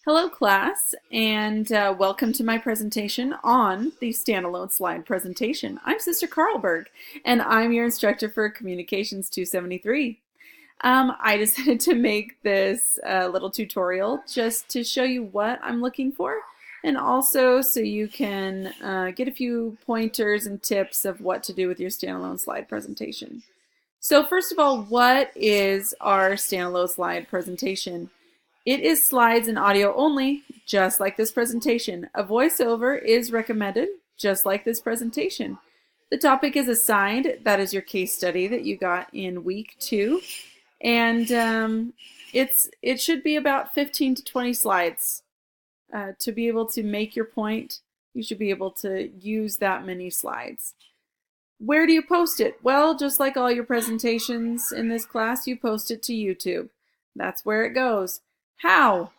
Hello class, and welcome to my presentation on the standalone slide presentation. I'm Sister Carlberg, and I'm your instructor for Communications 273. I decided to make this little tutorial just to show you what I'm looking for, and also so you can get a few pointers and tips of what to do with your standalone slide presentation. So first of all, what is our standalone slide presentation? It is slides and audio only, just like this presentation. A voiceover is recommended, just like this presentation. The topic is assigned. That is your case study that you got in week 2. And it should be about 15 to 20 slides. To be able to make your point, you should be able to use that many slides. Where do you post it? Well, just like all your presentations in this class, you post it to YouTube. That's where it goes. How?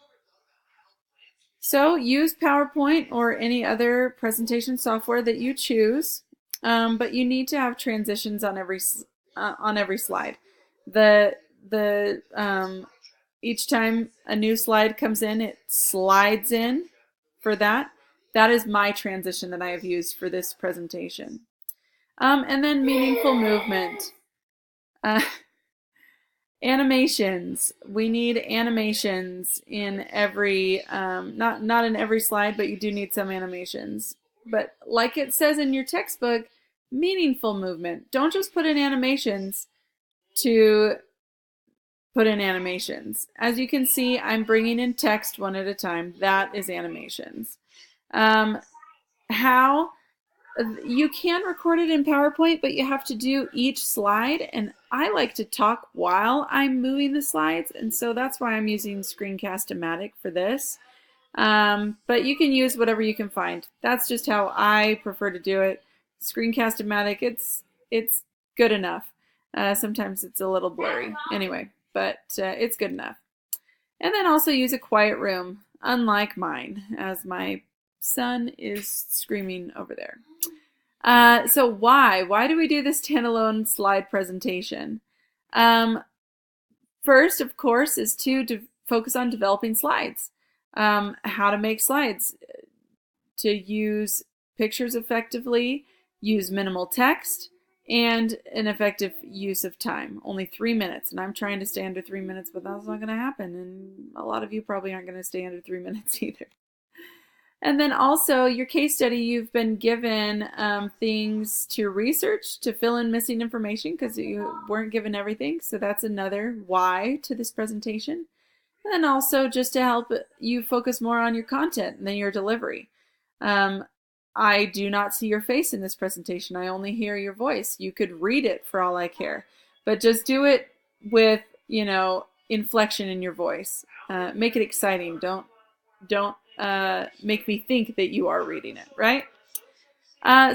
So use PowerPoint or any other presentation software that you choose, but you need to have transitions on every slide. Each time a new slide comes in, it slides in for that. That is my transition that I have used for this presentation. And then meaningful movement. Animations. We need animations in every, not in every slide, but you do need some animations. But like it says in your textbook, meaningful movement. Don't just put in animations to put in animations. As you can see, I'm bringing in text one at a time. That is animations. How? You can record it in PowerPoint, but you have to do each slide, and I like to talk while I'm moving the slides, and so that's why I'm using Screencast-O-Matic for this. But you can use whatever you can find. That's just how I prefer to do it. Screencast-O-Matic, it's good enough. Sometimes it's a little blurry anyway, but it's good enough. And then also use a quiet room, unlike mine, as my son is screaming over there. So why do we do this standalone slide presentation? First, of course, is to focus on developing slides. How to make slides, to use pictures effectively, use minimal text, and an effective use of time. Only 3 minutes, and I'm trying to stay under 3 minutes, but that's not going to happen, and a lot of you probably aren't going to stay under 3 minutes either. And then also your case study, you've been given things to research to fill in missing information because you weren't given everything. So that's another why to this presentation. And then also just to help you focus more on your content than your delivery. I do not see your face in this presentation. I only hear your voice. You could read it for all I care. But just do it with, inflection in your voice. Make it exciting. Don't make me think that you are reading it, right?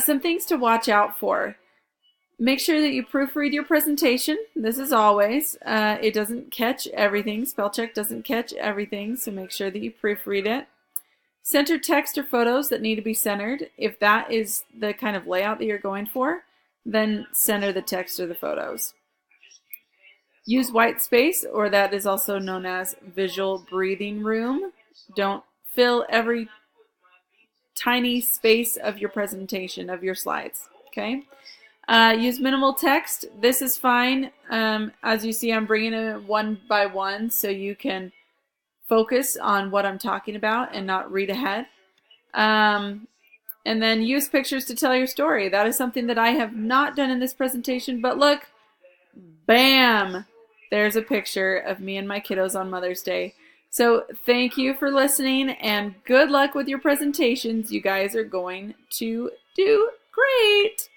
Some things to watch out for. Make sure that you proofread your presentation. This is always. It doesn't catch everything. Spell check doesn't catch everything, so make sure that you proofread it. Center text or photos that need to be centered. If that is the kind of layout that you're going for, then center the text or the photos. Use white space, or that is also known as visual breathing room. Don't fill every tiny space of your presentation, of your slides, okay? Use minimal text. This is fine. As you see, I'm bringing it one by one so you can focus on what I'm talking about and not read ahead. And then use pictures to tell your story. That is something that I have not done in this presentation, but look, bam! There's a picture of me and my kiddos on Mother's Day. So thank you for listening and good luck with your presentations. You guys are going to do great.